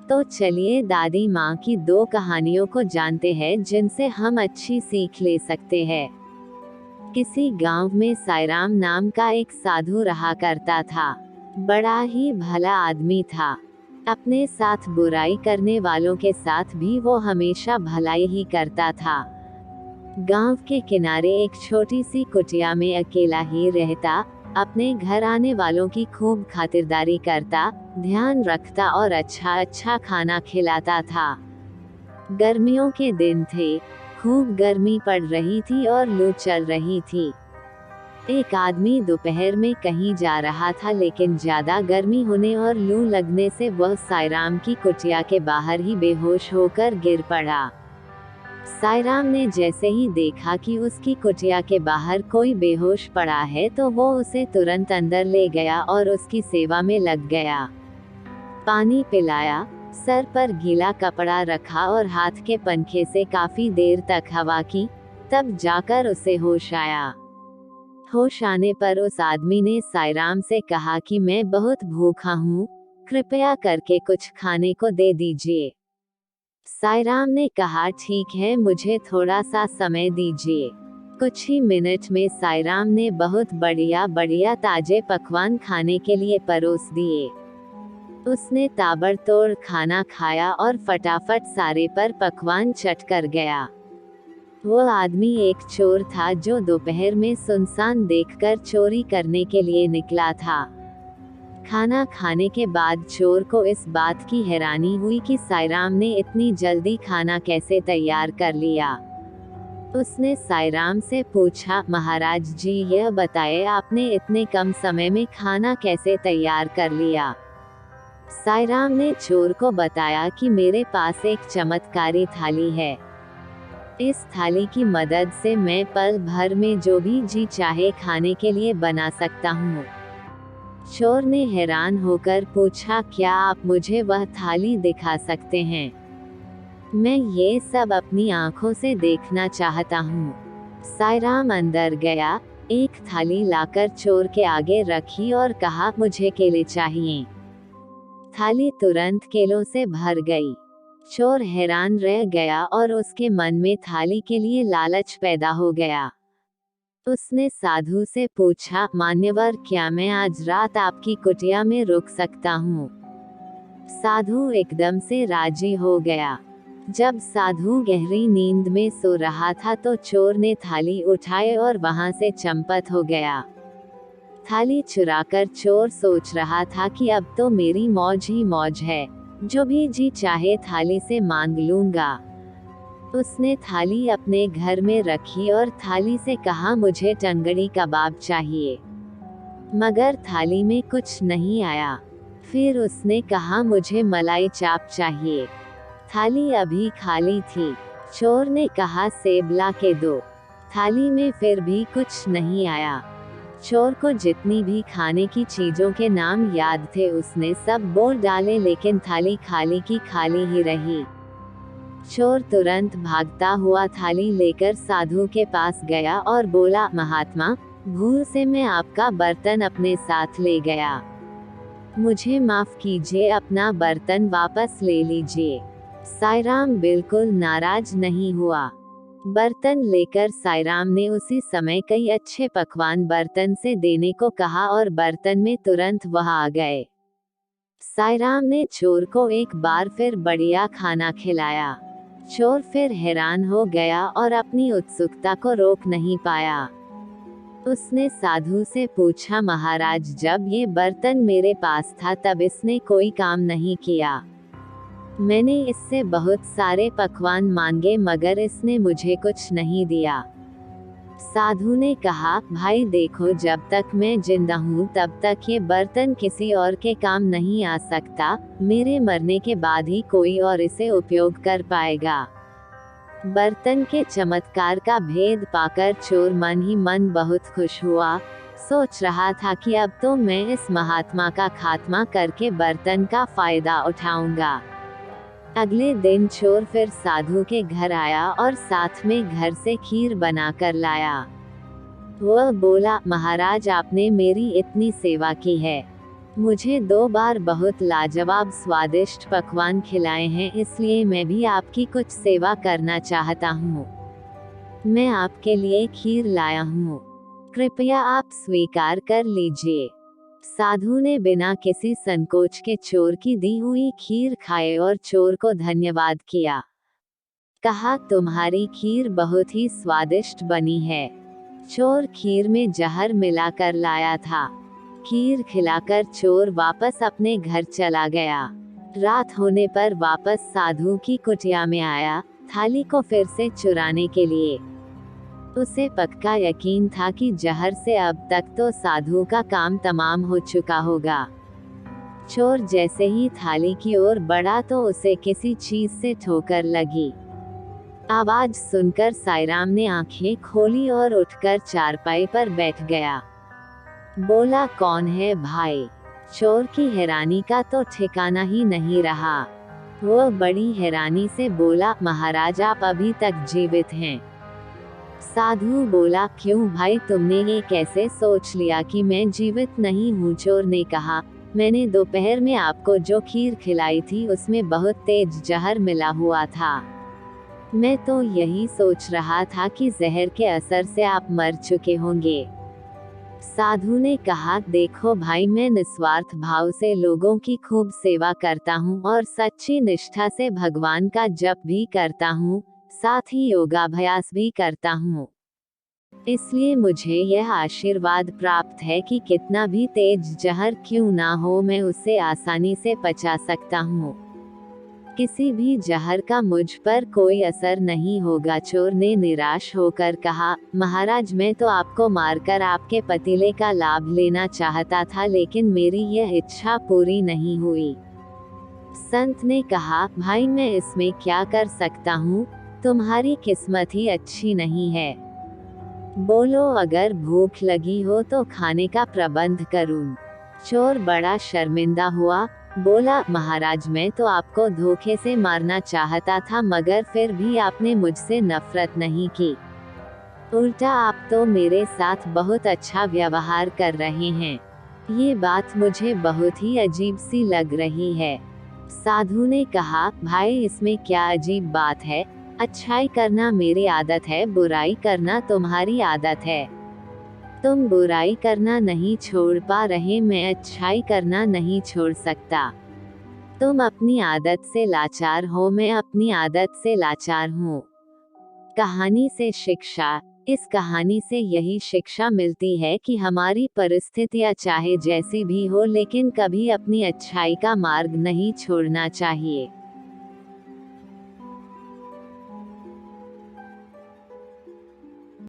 तो चलिए दादी माँ की दो कहानियों को जानते हैं जिनसे हम अच्छी सीख ले सकते हैं। किसी गांव में साईराम नाम का एक साधु रहा करता था। बड़ा ही भला आदमी था। अपने साथ बुराई करने वालों के साथ भी वो हमेशा भलाई ही करता था। गांव के किनारे एक छोटी सी कुटिया में अकेला ही रहता, अपने घर आने वालों की खूब खातिरदारी करता, ध्यान रखता और अच्छा अच्छा खाना खिलाता था। गर्मियों के दिन थे, खूब गर्मी पड़ रही थी और लू चल रही थी। एक आदमी दोपहर में कहीं जा रहा था, लेकिन ज्यादा गर्मी होने और लू लगने से वह साईराम की कुटिया के बाहर ही बेहोश होकर गिर पड़ा। साईराम ने जैसे ही देखा कि उसकी कुटिया के बाहर कोई बेहोश पड़ा है तो वो उसे तुरंत अंदर ले गया और उसकी सेवा में लग गया। पानी पिलाया, सर पर गीला कपड़ा रखा और हाथ के पंखे से काफी देर तक हवा की, तब जाकर उसे होश आया। होश आने पर उस आदमी ने साईराम से कहा कि मैं बहुत भूखा हूँ, कृपया करके कुछ खाने को दे दीजिए। साईराम ने कहा, ठीक है, मुझे थोड़ा सा समय दीजिए। कुछ ही मिनट में साईराम ने बहुत बढ़िया बढ़िया ताजे पकवान खाने के लिए परोस दिए। उसने ताबड़तोड़ खाना खाया और फटाफट सारे पर पकवान चट कर गया। वो आदमी एक चोर था जो दोपहर में सुनसान देखकर चोरी करने के लिए निकला था। खाना खाने के बाद चोर को इस बात की हैरानी हुई कि साईराम ने इतनी जल्दी खाना कैसे तैयार कर लिया। उसने साईराम से पूछा, महाराज जी, यह बताएं, आपने इतने कम समय में खाना कैसे तैयार कर लिया। साईराम ने चोर को बताया कि मेरे पास एक चमत्कारी थाली है। इस थाली की मदद से मैं पल भर में जो भी जी चाहे खाने के लिए बना सकता हूँ। चोर ने हैरान होकर पूछा, क्या आप मुझे वह थाली दिखा सकते हैं? मैं ये सब अपनी आंखों से देखना चाहता हूँ। साईराम अंदर गया, एक थाली लाकर चोर के आगे रखी और कहा, मुझे केले चाहिए। थाली तुरंत केलों से भर गई। चोर हैरान रह गया और उसके मन में थाली के लिए लालच पैदा हो गया। उसने साधु से पूछा, मान्यवर, क्या मैं आज रात आपकी कुटिया में रुक सकता हूँ? साधु एकदम से राजी हो गया। जब साधु गहरी नींद में सो रहा था तो चोर ने थाली उठाई और वहां से चंपत हो गया। थाली चुराकर चोर सोच रहा था कि अब तो मेरी मौज ही मौज है, जो भी जी चाहे थाली से मांग लूंगा। उसने थाली अपने घर में रखी और थाली से कहा, मुझे टंगड़ी कबाब चाहिए। मगर थाली में कुछ नहीं आया। फिर उसने कहा, मुझे मलाई चाप चाहिए। थाली अभी खाली थी। चोर ने कहा, सेब ला के दो। थाली में फिर भी कुछ नहीं आया। चोर को जितनी भी खाने की चीजों के नाम याद थे उसने सब बोल डाले, लेकिन थाली खाली की खाली ही रही। चोर तुरंत भागता हुआ थाली लेकर साधु के पास गया और बोला, महात्मा, भूल से मैं आपका बर्तन अपने साथ ले गया। मुझे माफ कीजिए, अपना बर्तन वापस ले लीजिए। साईराम बिल्कुल नाराज नहीं हुआ। बर्तन लेकर साईराम ने उसी समय कई अच्छे पकवान बर्तन से देने को कहा और बर्तन में तुरंत वह आ गए। साईराम ने चोर को एक बार फिर बढ़िया खाना खिलाया। चोर फिर हैरान हो गया और अपनी उत्सुकता को रोक नहीं पाया। उसने साधु से पूछा, महाराज, जब ये बर्तन मेरे पास था तब इसने कोई काम नहीं किया। मैंने इससे बहुत सारे पकवान मांगे मगर इसने मुझे कुछ नहीं दिया। साधु ने कहा, भाई देखो, जब तक मैं जिंदा हूँ तब तक ये बर्तन किसी और के काम नहीं आ सकता। मेरे मरने के बाद ही कोई और इसे उपयोग कर पाएगा। बर्तन के चमत्कार का भेद पाकर चोर मन ही मन बहुत खुश हुआ। सोच रहा था कि अब तो मैं इस महात्मा का खात्मा करके बर्तन का फायदा उठाऊंगा। अगले दिन चोर फिर साधु के घर आया और साथ में घर से खीर बनाकर लाया। वह बोला, महाराज, आपने मेरी इतनी सेवा की है, मुझे 2 बार बहुत लाजवाब स्वादिष्ट पकवान खिलाए हैं, इसलिए मैं भी आपकी कुछ सेवा करना चाहता हूँ। मैं आपके लिए खीर लाया हूँ, कृपया आप स्वीकार कर लीजिए। साधु ने बिना किसी संकोच के चोर की दी हुई खीर खाए और चोर को धन्यवाद किया। कहा, तुम्हारी खीर बहुत ही स्वादिष्ट बनी है। चोर खीर में जहर मिलाकर लाया था। खीर खिलाकर चोर वापस अपने घर चला गया। रात होने पर वापस साधु की कुटिया में आया, थाली को फिर से चुराने के लिए। उसे पक्का यकीन था कि जहर से अब तक तो साधु का काम तमाम हो चुका होगा। चोर जैसे ही थाली की ओर बढ़ा तो उसे किसी चीज से ठोकर लगी। आवाज सुनकर साईराम ने आंखें खोली और उठकर चारपाई पर बैठ गया। बोला, कौन है भाई? चोर की हैरानी का तो ठिकाना ही नहीं रहा। वो बड़ी हैरानी से बोला, महाराज आप अभी तक जीवित हैं। साधु बोला, क्यों भाई, तुमने ये कैसे सोच लिया कि मैं जीवित नहीं हूँ? चोर ने कहा, मैंने दोपहर में आपको जो खीर खिलाई थी उसमें बहुत तेज जहर मिला हुआ था। मैं तो यही सोच रहा था कि जहर के असर से आप मर चुके होंगे। साधु ने कहा, देखो भाई, मैं निस्वार्थ भाव से लोगों की खूब सेवा करता हूँ और सच्ची निष्ठा से भगवान का जप भी करता हूँ, साथ ही योगाभ्यास भी करता हूँ। इसलिए मुझे यह आशीर्वाद प्राप्त है कि कितना भी तेज जहर क्यों ना हो, मैं उसे आसानी से पचा सकता हूँ। किसी भी जहर का मुझ पर कोई असर नहीं होगा। चोर ने निराश होकर कहा, महाराज मैं तो आपको मारकर आपके पतीले का लाभ लेना चाहता था, लेकिन मेरी यह इच्छा पूरी नहीं हुई। संत ने कहा, भाई मैं इसमें क्या कर सकता हूँ, तुम्हारी किस्मत ही अच्छी नहीं है। बोलो, अगर भूख लगी हो तो खाने का प्रबंध करूँ। चोर बड़ा शर्मिंदा हुआ, बोला, महाराज मैं तो आपको धोखे से मारना चाहता था, मगर फिर भी आपने मुझसे नफरत नहीं की। उल्टा आप तो मेरे साथ बहुत अच्छा व्यवहार कर रहे हैं। ये बात मुझे बहुत ही अजीब सी लग रही है। साधु ने कहा, भाई इसमें क्या अजीब बात है? अच्छाई करना मेरी आदत है, बुराई करना तुम्हारी आदत है। तुम बुराई करना नहीं छोड़ पा रहे, मैं अच्छाई करना नहीं छोड़ सकता। तुम अपनी आदत से लाचार हो, मैं अपनी आदत से लाचार हूँ। कहानी से शिक्षा। इस कहानी से यही शिक्षा मिलती है कि हमारी परिस्थितियाँ चाहे जैसी भी हो, लेकिन कभी अपनी अच्छाई का मार्ग नहीं छोड़ना चाहिए।